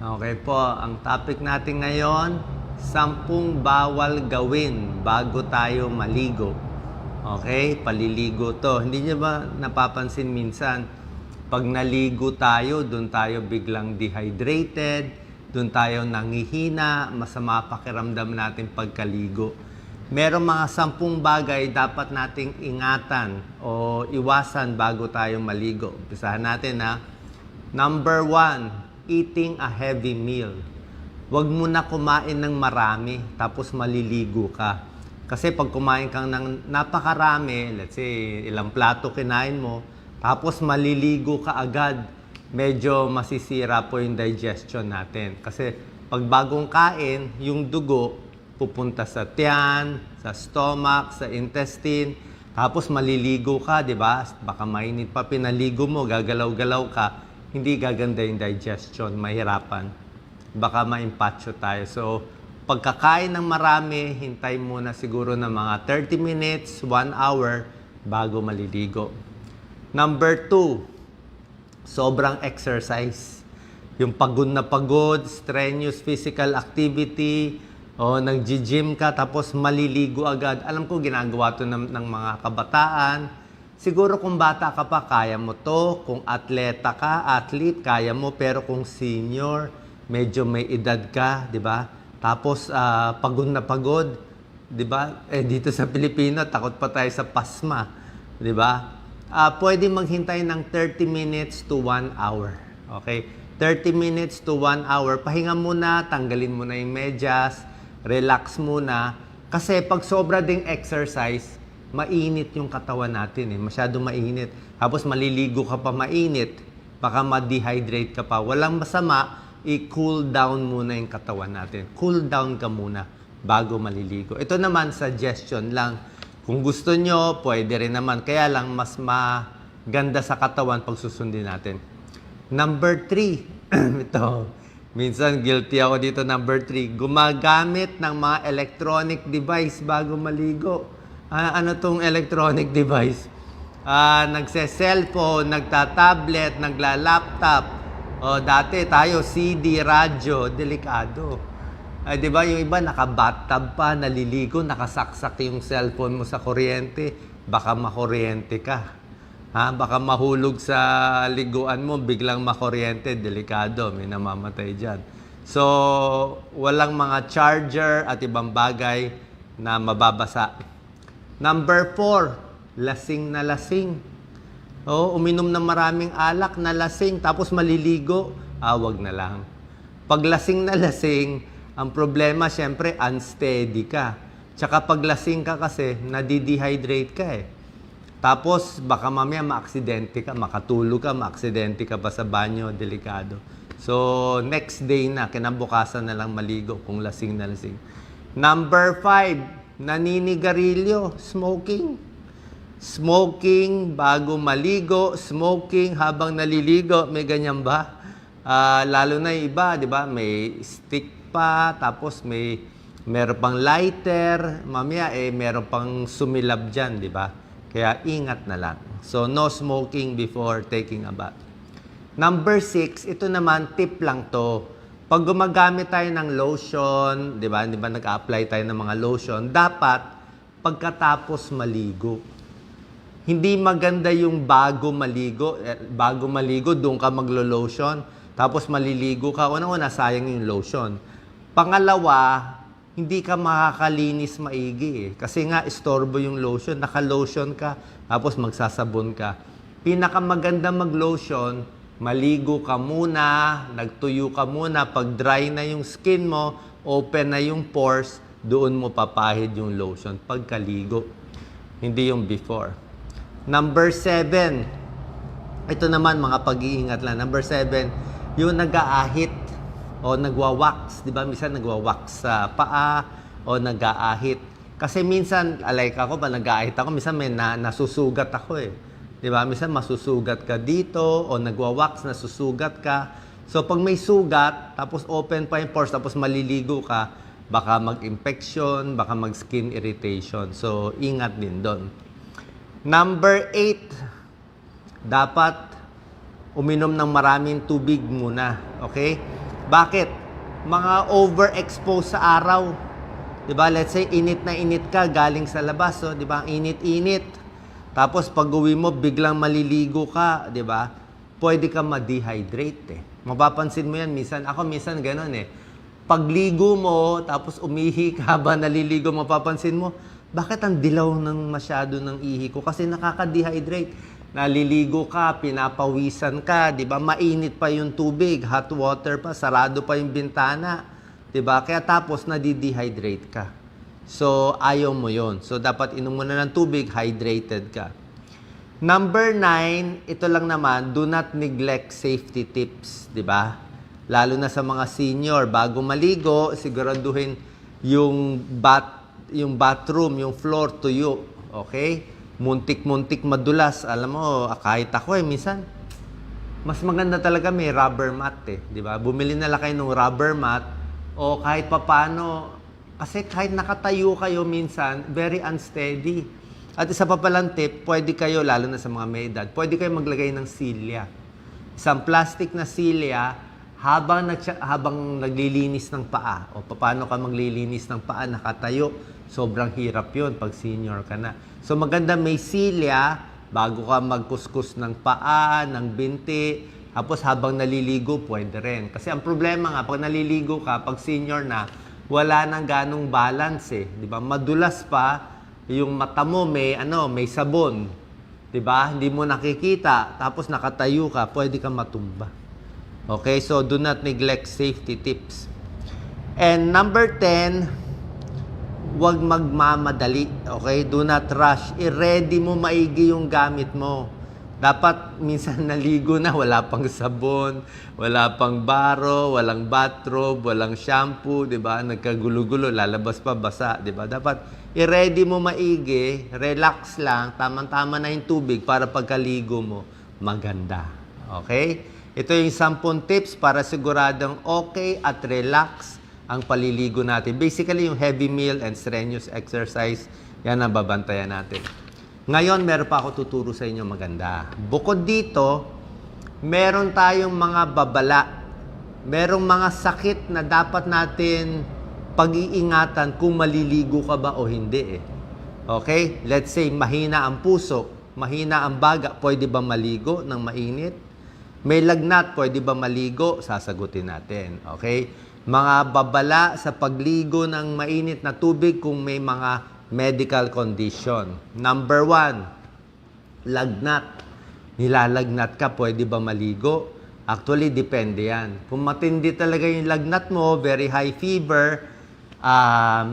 Okay po, ang topic natin ngayon, 10 bawal gawin bago tayo maligo. Okay, paliligo to. Hindi niyo ba napapansin minsan, pag naligo tayo, doon tayo biglang dehydrated, doon tayo nangihina, masama pakiramdam natin pagkaligo. Merong mga 10 bagay dapat nating ingatan o iwasan bago tayo maligo. Umpisahan natin ha. Number 1, eating a heavy meal. Huwag mo na kumain ng marami tapos maliligo ka. Kasi pag kumain kang ng napakarami, let's say ilang plato kinain mo, tapos maliligo ka agad, medyo masisira po yung digestion natin. Kasi pag bagong kain, yung dugo pupunta sa tiyan, sa stomach, sa intestine, tapos maliligo ka, di ba? Baka mainit pa pinaligo mo, gagalaw-galaw ka, hindi gaganda yung digestion, mahirapan. Baka ma-impatcho tayo. So, pagkakain ng marami, hintay muna siguro ng mga 30 minutes, 1 hour, bago maliligo. Number 2, sobrang exercise. Yung pagod na pagod, strenuous physical activity, o nag-gym ka, tapos maliligo agad. Alam ko, ginagawa to ng mga kabataan. Siguro kung bata ka pa, kaya mo to. Kung atleta ka, athlete, kaya mo. Pero kung senior, medyo may edad ka, di ba? Tapos, pagod na pagod, di ba? Dito sa Pilipino, takot pa tayo sa pasma, di ba? Pwede maghintay ng 30 minutes to 1 hour. Okay? 30 minutes to 1 hour. Pahinga muna, tanggalin mo na yung medyas, relax muna. Kasi pag sobra ding exercise, mainit yung katawan natin. Masyado mainit. Tapos maliligo ka pa mainit. Baka ma-dehydrate ka pa. Walang masama, i-cool down muna yung katawan natin. Cool down ka muna bago maliligo. Ito naman, suggestion lang. Kung gusto nyo, pwede rin naman. Kaya lang, mas maganda sa katawan pag susundin natin. Number 3. Ito. Minsan, guilty ako dito. Number 3. Gumagamit ng mga electronic device bago maligo. Ano tong electronic device? Nagse-cellphone, nagta-tablet, nagla-laptop. Dati tayo, CD, radyo, delikado. Di ba yung iba naka-bathtub pa, naliligo, nakasaksak yung cellphone mo sa kuryente. Baka makuryente ka. Baka mahulog sa liguan mo, biglang makuryente, delikado, may namamatay dyan. So, walang mga charger at ibang bagay na mababasa. Number 4, lasing na lasing. Uminom ng maraming alak na lasing, tapos maliligo, wag na lang. Pag lasing na lasing, ang problema, syempre, unsteady ka. Tsaka pag lasing ka kasi, nadidehydrate ka Tapos, baka mamaya ma-aksidente ka, makatulog ka, ma-aksidente ka pa sa banyo, delikado. So, next day na, kinabukasan na lang maligo kung lasing na lasing. Number 5, naninigarilyo, smoking. Smoking bago maligo, smoking habang naliligo, may ganyan ba? Lalo na yung iba, di ba? May stick pa, tapos meron pang lighter, mamaya meron pang sumilab dyan, di ba? Kaya ingat na lang. So, no smoking before taking a bath. Number 6, ito naman, tip lang to. Pag gumagamit tayo ng lotion, di ba nag-apply tayo ng mga lotion, dapat pagkatapos maligo. Hindi maganda yung bago maligo, doon ka maglo-lotion, tapos maliligo ka, unang-una, sayang yung lotion. Pangalawa, hindi ka makakalinis maigi Kasi nga, istorbo yung lotion, naka-lotion ka, tapos magsasabon ka. Pinakamaganda mag-lotion, maligo ka muna, nagtuyo ka muna, pag dry na yung skin mo, open na yung pores, doon mo papahid yung lotion pagkaligo. Hindi yung before. Number 7, ito naman mga pag-iingat lang. Number 7, yung nag-aahit o nagwa-wax. Di ba? Minsan nagwa-wax sa paa o nag-aahit. Kasi minsan, like ako, pa nag-aahit ako, minsan may nasusugat ako Di ba? Minsan masusugat ka dito o nagwa-wax, nasusugat ka. So, pag may sugat, tapos open pa yung pores, tapos maliligo ka, baka mag-infection, baka mag-skin irritation. So, ingat din doon. Number 8, dapat uminom ng maraming tubig muna. Okay? Bakit? Mga overexpose sa araw. 'Di ba? Let's say init na init ka galing sa labas, so 'di ba? Init-init. Tapos pag-uwi mo biglang maliligo ka, 'di ba? Pwede ka ma-dehydrate eh. Mapapansin mo 'yan minsan. Ako minsan ganoon eh. Pagligo mo tapos umihi ka ba naliligo, mapapansin mo, bakit ang dilaw ng masyado ng ihi ko? Kasi nakaka-dehydrate. Naliligo ka, pinapawisan ka, 'di ba? Mainit pa yung tubig, hot water pa, sarado pa yung bintana, 'di ba? Kaya tapos nadi-dehydrate ka. So ayaw mo 'yon. So dapat inom mo na ng tubig, hydrated ka. Number 9, ito lang naman, do not neglect safety tips, 'di ba? Lalo na sa mga senior, bago maligo, siguraduhin yung bathroom, yung floor tuyo, okay? Muntik-muntik madulas. Alam mo, kahit ako minsan, mas maganda talaga may rubber mat eh. Di ba? Bumili na lang kayo ng rubber mat o kahit papano, kasi kahit nakatayo kayo minsan, very unsteady. At isa pa palang tip, pwede kayo, lalo na sa mga may edad, pwede kayo maglagay ng silya. Isang plastic na silya, habang naglilinis ng paa. O paano ka maglilinis ng paa, nakatayo, sobrang hirap yun pag senior ka na. So maganda may silya bago ka magkuskus ng paa, ng binti. Tapos habang naliligo, pwede rin. Kasi ang problema nga, pag naliligo ka, pag senior na, wala nang ganong balance eh. Di ba? Madulas pa, yung mata mo may sabon. Di ba? Hindi mo nakikita. Tapos nakatayo ka, pwede ka matumba. Okay? So do not neglect safety tips. And number 10, huwag magmamadali, okay? Do not rush. I-ready mo maigi yung gamit mo. Dapat minsan naligo na, wala pang sabon, wala pang baro, walang bathrobe, walang shampoo, 'di ba? Nagkagulo-gulo, lalabas pa basa, 'di ba? Dapat i-ready mo maigi, relax lang, tamang-tama na yung tubig para pagkaligo mo maganda. Okay? Ito yung 10 tips para siguradong okay at relax ang paliligo natin. Basically, yung heavy meal and strenuous exercise, yan ang babantayan natin. Ngayon, meron pa ako tuturo sa inyo maganda. Bukod dito, meron tayong mga babala. Merong mga sakit na dapat natin pag-iingatan kung maliligo ka ba o hindi eh. Okay? Let's say, mahina ang puso, mahina ang baga, pwede ba maligo ng mainit? May lagnat, pwede ba maligo? Sasagutin natin. Okay? Mga babala sa pagligo ng mainit na tubig kung may mga medical condition. Number 1, lagnat. Nilalagnat ka, pwede ba maligo? Actually, depende yan. Kung matindi talaga yung lagnat mo, very high fever,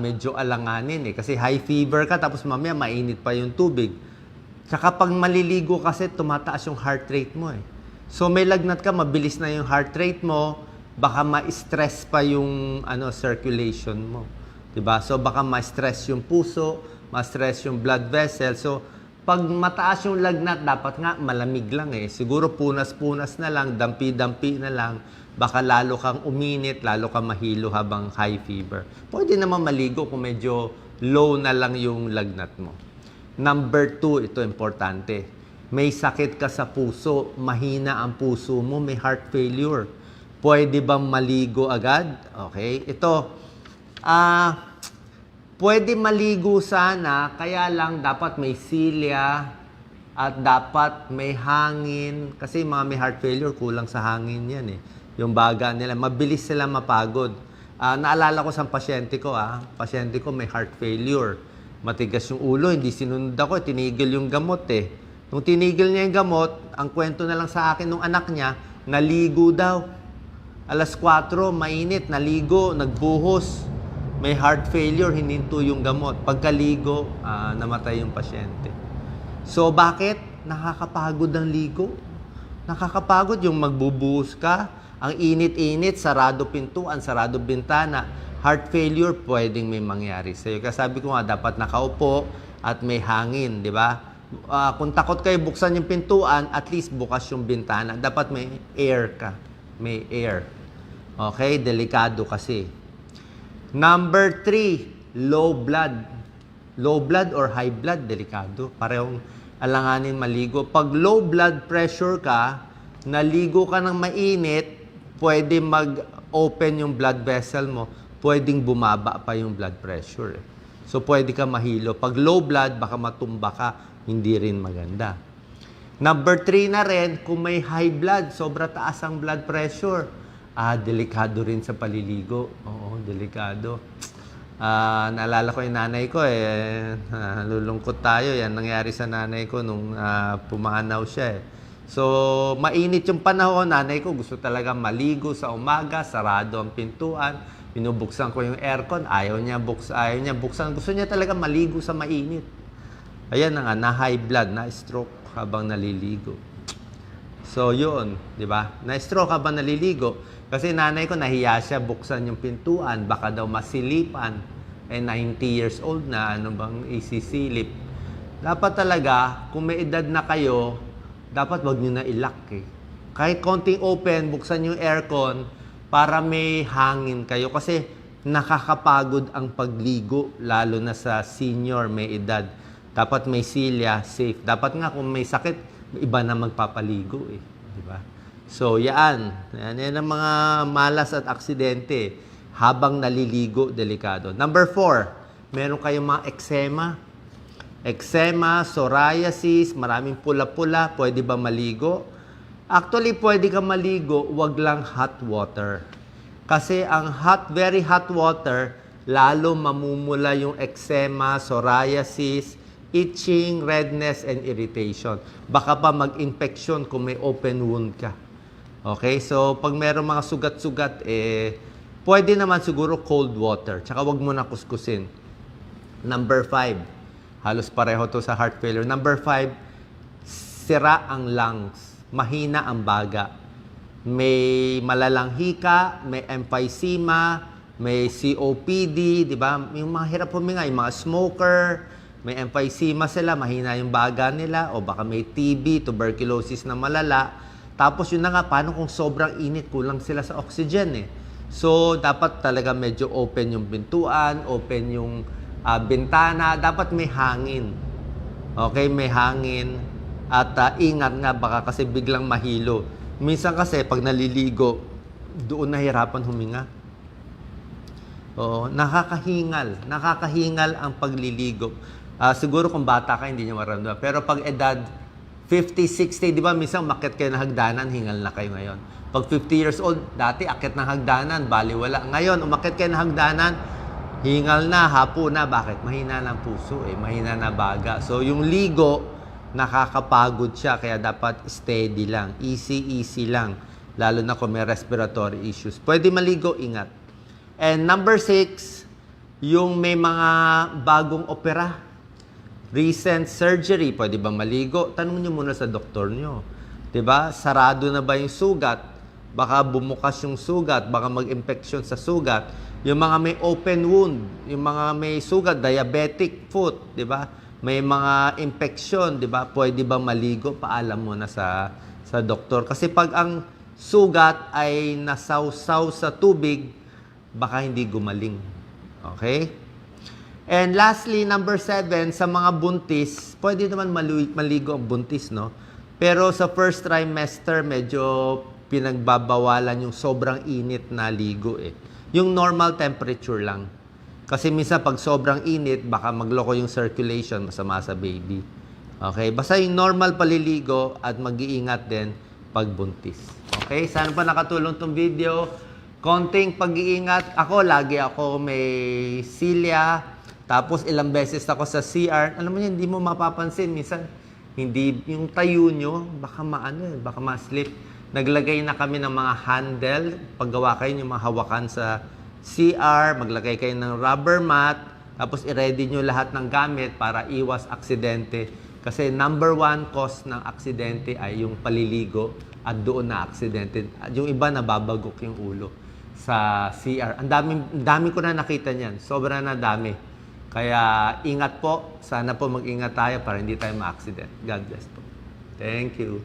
medyo alanganin eh. Kasi high fever ka, tapos mamaya mainit pa yung tubig. Tsaka pag maliligo kasi, tumataas yung heart rate mo eh. So may lagnat ka, mabilis na yung heart rate mo, baka ma-stress pa yung circulation mo. 'Di ba? So baka ma-stress yung puso, ma-stress yung blood vessel. So pag mataas yung lagnat, dapat nga malamig lang eh. Siguro punas-punas na lang, dampi-dampi na lang. Baka lalo kang uminit, lalo kang mahilo habang high fever. Pwede naman maligo kung medyo low na lang yung lagnat mo. Number 2, ito importante. May sakit ka sa puso, mahina ang puso mo, may heart failure. Pwede bang maligo agad? Okay. Ito, pwede maligo sana, kaya lang dapat may silya at dapat may hangin. Kasi mga may heart failure, kulang sa hangin yan eh. Yung baga nila, mabilis sila mapagod. Naalala ko sa pasyente ko, pasyente ko may heart failure. Matigas yung ulo, hindi sinunod ako, tinigil yung gamot eh. Nung tinigil niya yung gamot, ang kwento na lang sa akin nung anak niya, naligo daw. Alas 4, mainit, naligo, nagbuhos. May heart failure, hininto yung gamot. Pagkaligo, namatay yung pasyente. So, bakit? Nakakapagod ang ligo. Nakakapagod yung magbubuhos ka. Ang init-init, sarado pintuan, sarado bintana. Heart failure, pwedeng may mangyari sa'yo. Kaya sabi ko nga, dapat nakaupo at may hangin, di ba? Kung takot kayo buksan yung pintuan, at least bukas yung bintana. Dapat may air ka. May air. Okay? Delikado kasi. Number 3, low blood. Low blood or high blood, delikado. Parehong alanganin maligo. Pag low blood pressure ka, naligo ka ng mainit, pwede open yung blood vessel mo, pwedeng bumaba pa yung blood pressure. So, pwede ka mahilo. Pag low blood, baka matumba ka, hindi rin maganda. Number 3 na rin, kung may high blood, sobra taas ang blood pressure, delikado rin sa paliligo. Oo, delikado. Naalala ko yung nanay ko lulungkot tayo. Yan nangyari sa nanay ko nung pumanaw siya So, mainit yung panahon. Nanay ko gusto talaga maligo sa umaga, sarado ang pintuan. Binubuksan ko yung aircon, ayaw niya buksan. Gusto niya talaga maligo sa mainit. Ayan na high blood, na stroke habang naliligo. So, yun, di ba? Na-stroke habang naliligo. Kasi nanay ko, nahiya siya buksan yung pintuan. Baka daw masilipan. 90 years old na, ano bang isisilip. Dapat talaga, kung may edad na kayo, dapat wag nyo na ilock Kahit konting open, buksan yung aircon para may hangin kayo. Kasi nakakapagod ang pagligo, lalo na sa senior, may edad. Dapat may silya, safe. Dapat nga kung may sakit, iba na magpapaligo di ba? So, yan ang mga malas at aksidente habang naliligo, delikado. Number 4, meron kayong mga eczema, psoriasis, maraming pula-pula, pwede ba maligo? Actually, pwede ka maligo, wag lang hot water. Kasi ang very hot water, lalo mamumula yung eczema, psoriasis, itching, redness, and irritation. Baka pa mag-infection kung may open wound ka. Okay? So, pag meron mga sugat-sugat, pwede naman siguro cold water. Tsaka wag mo na kuskusin. Number 5. Halos pareho to sa heart failure. Number 5, sira ang lungs. Mahina ang baga. May malalang hika, may emphysema, may COPD, di ba? Yung mga hirap huminga, yung mga smoker, may emphysema sila, mahina yung baga nila, o baka may TB, tuberculosis na malala. Tapos yun na nga, paano kung sobrang init, kulang sila sa oxygen So, dapat talaga medyo open yung pintuan, open yung bintana, dapat may hangin. Okay, may hangin. At ingat nga, baka kasi biglang mahilo. Minsan kasi, pag naliligo, doon nahirapan huminga. Oo, nakakahingal ang pagliligo. Siguro kung bata ka, hindi nyo maramdaman. Pero pag edad 50, 60, di ba, minsan umakyat kayo ng hagdanan, hingal na kayo ngayon. Pag 50 years old, dati akyat ng hagdanan, baliwala. Ngayon, umakyat kayo ng hagdanan, hingal na, hapo na. Bakit? Mahina na puso mahina na baga. So, yung ligo, nakakapagod siya, kaya dapat steady lang, easy lang. Lalo na kung may respiratory issues. Pwede maligo, ingat. And number 6, yung may mga bagong opera. Recent surgery, pwede ba maligo? Tanong nyo muna sa doktor nyo. Diba? Sarado na ba yung sugat? Baka bumukas yung sugat, baka mag-infection sa sugat. Yung mga may open wound, yung mga may sugat, diabetic foot, diba? May mga infection, diba? Pwede ba maligo? Paalam mo na sa doktor. Kasi pag ang sugat ay nasawsaw sa tubig, baka hindi gumaling. Okay? And lastly, number 7, sa mga buntis, pwede naman maligo ang buntis, no? Pero sa first trimester, medyo pinagbabawalan yung sobrang init na ligo Yung normal temperature lang. Kasi minsan pag sobrang init, baka magloko yung circulation, masama sa baby. Okay? Basta yung normal paliligo at mag-iingat din pag buntis. Okay? Sana pa nakatulong tong video. Konting pag-iingat. Lagi ako may silya. Tapos ilang beses ako sa CR. Alam mo yun, hindi mo mapapansin. Minsan, hindi, yung tayo nyo, baka baka ma-slip. Naglagay na kami ng mga handle. Paggawa kayo yung mga hawakan sa CR, maglagay kayo ng rubber mat, tapos i-ready nyo lahat ng gamit para iwas aksidente. Kasi number 1 cause ng aksidente ay yung paliligo at doon na aksidente. Yung iba nababagok yung ulo sa CR. Ang dami ko na nakita niyan. Sobra na dami. Kaya ingat po. Sana po mag-ingat tayo para hindi tayo ma-accident. God bless po. Thank you.